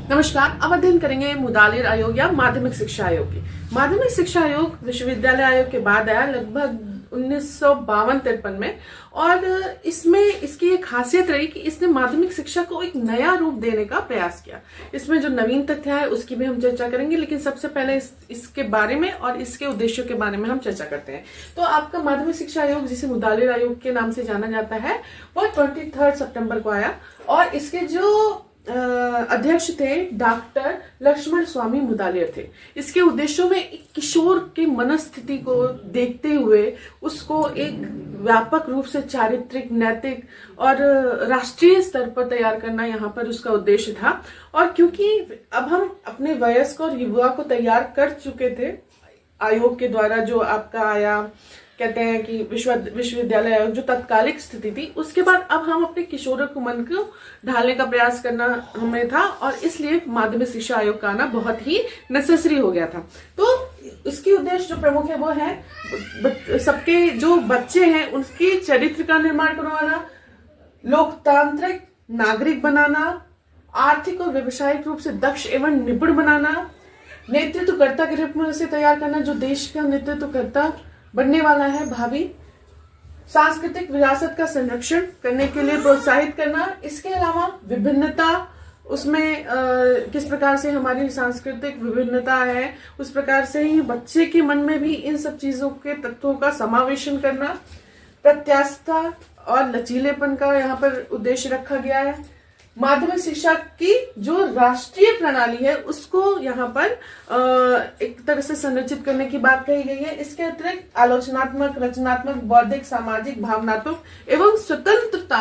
नमस्कार। अब अध्ययन करेंगे मुदालिर आयोग या माध्यमिक शिक्षा आयोग की। माध्यमिक शिक्षा आयोग विश्वविद्यालय आयोग के बाद आया लगभग 1952-53 में, और इसमें इसकी एक खासियत रही कि इसने माध्यमिक शिक्षा को एक नया रूप देने का प्रयास किया। इसमें जो नवीन तथ्य है उसकी भी हम चर्चा करेंगे, लेकिन सबसे पहले इसके बारे में और इसके उद्देश्यों के बारे में हम चर्चा करते हैं। तो आपका माध्यमिक शिक्षा आयोग, जिसे मुदालिर आयोग के नाम से जाना जाता है, वह 23 सितंबर को आया, और इसके जो अध्यक्ष थे डॉक्टर लक्ष्मण स्वामी मुदालिर थे। इसके उद्देश्यों में एक किशोर की मनस्थिति को देखते हुए उसको एक व्यापक रूप से चारित्रिक, नैतिक और राष्ट्रीय स्तर पर तैयार करना यहाँ पर उसका उद्देश्य था। और क्योंकि अब हम अपने वयस्क और युवा को तैयार कर चुके थे आयोग के द्वारा, जो आपका आया, कहते हैं कि विश्वविद्यालय आयोग जो तत्कालिक स्थिति थी, उसके बाद अब हम अपने किशोर को मन को ढालने का प्रयास करना हमें था, और इसलिए माध्यमिक शिक्षा आयोग का आना बहुत ही नेसेसरी हो गया था। तो इसकी उद्देश्य जो प्रमुख है वो है सबके जो बच्चे हैं उनके चरित्र का निर्माण करवाना, लोकतांत्रिक नागरिक बनाना, आर्थिक और व्यवसायिक रूप से दक्ष एवं निपुण बनाना, नेतृत्वकर्ता के रूप में उसे तैयार करना जो देश का नेतृत्वकर्ता बनने वाला है भावी, सांस्कृतिक विरासत का संरक्षण करने के लिए प्रोत्साहित करना। इसके अलावा विभिन्नता, उसमें किस प्रकार से हमारी सांस्कृतिक विभिन्नता है उस प्रकार से ही बच्चे के मन में भी इन सब चीजों के तत्वों का समावेशन करना, प्रत्यास्थता और लचीलेपन का यहाँ पर उद्देश्य रखा गया है। माध्यमिक शिक्षा की जो राष्ट्रीय प्रणाली है उसको यहाँ पर एक तरह से संरचित करने की बात कही गई है। इसके अतिरिक्त आलोचनात्मक, रचनात्मक, बौद्धिक, सामाजिक, भावनात्मक एवं स्वतंत्रता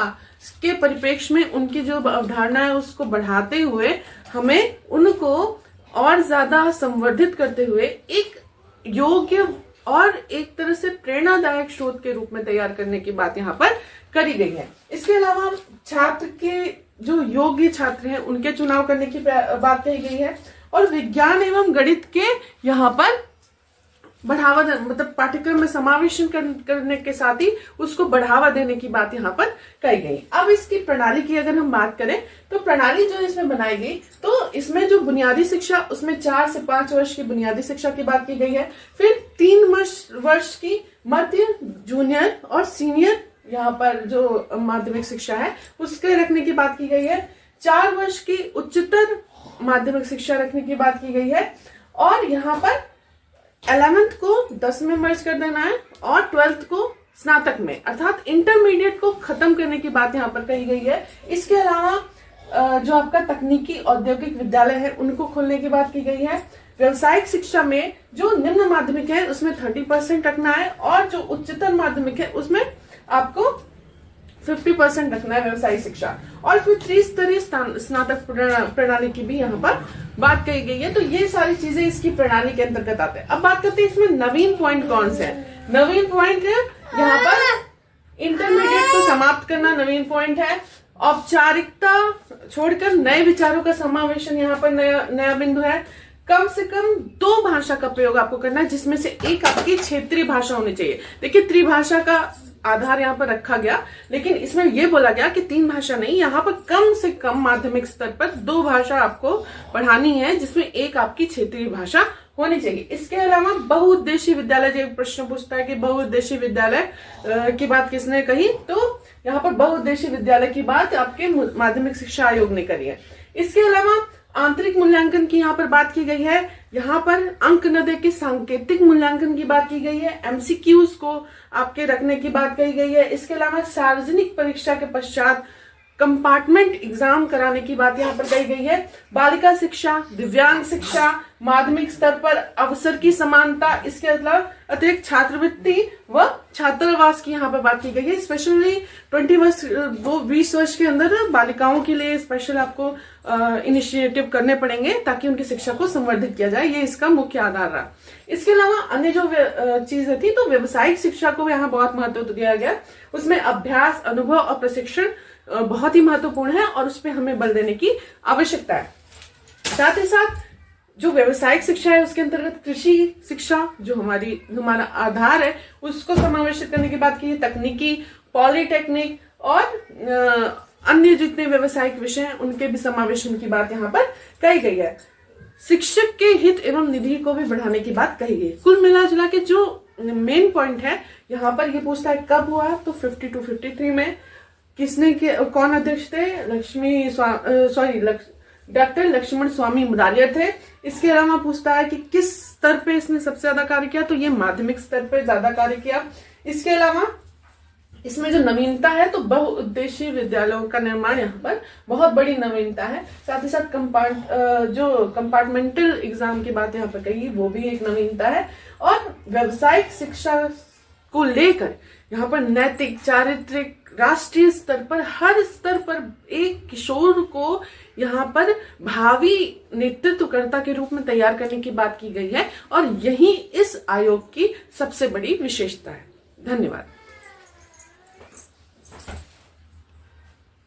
के परिप्रेक्ष्य में उनकी जो अवधारणा है उसको बढ़ाते हुए हमें उनको और ज्यादा संवर्धित करते हुए एक योग्य और एक तरह से प्रेरणादायक स्रोत के रूप में तैयार करने की बात यहाँ पर करी गई है। इसके अलावा छात्र के जो योग्य छात्र हैं उनके चुनाव करने की बात कही गई है, और विज्ञान एवं गणित के यहाँ पर बढ़ावा, मतलब पाठ्यक्रम में समावेशन करने के साथ ही उसको बढ़ावा देने की बात यहाँ पर कही गई। अब इसकी प्रणाली की अगर हम बात करें तो प्रणाली जो इसमें बनाई गई, तो इसमें जो बुनियादी शिक्षा, उसमें 4 से 5 वर्ष की बुनियादी शिक्षा की बात की गई है। फिर 3 वर्ष की मध्य, जूनियर और सीनियर यहाँ पर जो माध्यमिक शिक्षा है उसके रखने की बात की गई है। 4 वर्ष की उच्चतर माध्यमिक शिक्षा रखने की बात की गई है, और यहाँ पर 11th को 10 में मर्ज कर देना है और 12th को स्नातक में, अर्थात इंटरमीडिएट को खत्म करने की बात यहाँ पर कही गई है। इसके अलावा जो आपका तकनीकी औद्योगिक विद्यालय है उनको खोलने की बात की गई है। व्यवसायिक शिक्षा में जो निम्न माध्यमिक है उसमें 30% रखना है, और जो उच्चतर माध्यमिक है उसमें आपको 50% रखना है व्यवसायिक शिक्षा, और इसमें त्रिस्तरीय स्नातक प्रणाली की भी यहाँ पर बात कही गई है। तो ये सारी चीजें इसकी प्रणाली के अंतर्गत आते हैं। अब बात करते हैं इसमें नवीन पॉइंट कौन से है। नवीन पॉइंट है यहाँ पर इंटरमीडिएट को समाप्त करना नवीन पॉइंट है। औपचारिकता छोड़कर नए विचारों का समावेशन यहाँ पर नया बिंदु है। कम से कम 2 भाषा का प्रयोग आपको करना है, जिसमें से एक आपकी क्षेत्रीय भाषा होनी चाहिए। देखिए, त्रिभाषा का आधार यहाँ पर रखा गया, लेकिन इसमें यह बोला गया कि 3 भाषा नहीं, यहाँ पर कम से कम माध्यमिक स्तर पर 2 भाषा आपको पढ़ानी है, जिसमें एक आपकी क्षेत्रीय भाषा होनी चाहिए। इसके अलावा बहुउद्देशीय विद्यालय, जो प्रश्न पूछता है कि बहुउद्देशीय विद्यालय की बात किसने कही, तो यहाँ पर बहुउद्देशीय विद्यालय की बात आपके माध्यमिक शिक्षा आयोग ने करी है। इसके अलावा आंतरिक मूल्यांकन की यहाँ पर बात की गई है। यहाँ पर अंक न दे के सांकेतिक मूल्यांकन की बात की गई है। एमसीक्यूज को आपके रखने की बात कही गई है। इसके अलावा सार्वजनिक परीक्षा के पश्चात कंपार्टमेंट एग्जाम कराने की बात यहाँ पर कही गई है। बालिका शिक्षा, दिव्यांग शिक्षा, माध्यमिक स्तर पर अवसर की समानता, इसके अतिरिक्त छात्रवृत्ति व छात्रावास की यहाँ पर बात की गई है। स्पेशली 20 वर्ष के अंदर बालिकाओं के लिए स्पेशल आपको इनिशिएटिव करने पड़ेंगे ताकि उनकी शिक्षा को संवर्धित किया जाए। ये इसका मुख्य आधार रहा। इसके अलावा अन्य जो चीजें थी, तो व्यवसायिक शिक्षा को यहाँ बहुत महत्व दिया गया। उसमें अभ्यास, अनुभव और प्रशिक्षण बहुत ही महत्वपूर्ण है, और उस पर हमें बल देने की आवश्यकता है। साथ ही साथ जो व्यवसायिक शिक्षा है उसके अंतर्गत कृषि शिक्षा, जो हमारा आधार है, उसको समावेशित करने की बात की है। तकनीकी, पॉलिटेक्निक और अन्य जितने व्यवसायिक विषय हैं उनके भी समावेशन की बात यहाँ पर कही गई है। शिक्षक के हित एवं निधि को भी बढ़ाने की बात कही गई। कुल मिला जुला के जो मेन पॉइंट है यहाँ पर ये पूछता है कब हुआ, तो 52-53 में। किसने कौन अध्यक्ष थे? डॉक्टर लक्ष्मण स्वामी मुदालियर थे। इसके अलावा पूछता है कि किस स्तर पे इसने सबसे ज्यादा कार्य किया, तो ये माध्यमिक स्तर पे ज्यादा कार्य किया। इसके अलावा इसमें जो नवीनता है तो बहुउद्देशीय विद्यालयों का निर्माण यहाँ पर बहुत बड़ी नवीनता है। साथ ही साथ जो कंपार्टमेंटल एग्जाम की बात यहाँ पर कही वो भी एक नवीनता है। और व्यावसायिक शिक्षा को लेकर यहाँ पर नैतिक, चारित्रिक, राष्ट्रीय स्तर पर, हर स्तर पर एक किशोर को यहाँ पर भावी नेतृत्वकर्ता के रूप में तैयार करने की बात की गई है और यही इस आयोग की सबसे बड़ी विशेषता है। धन्यवाद।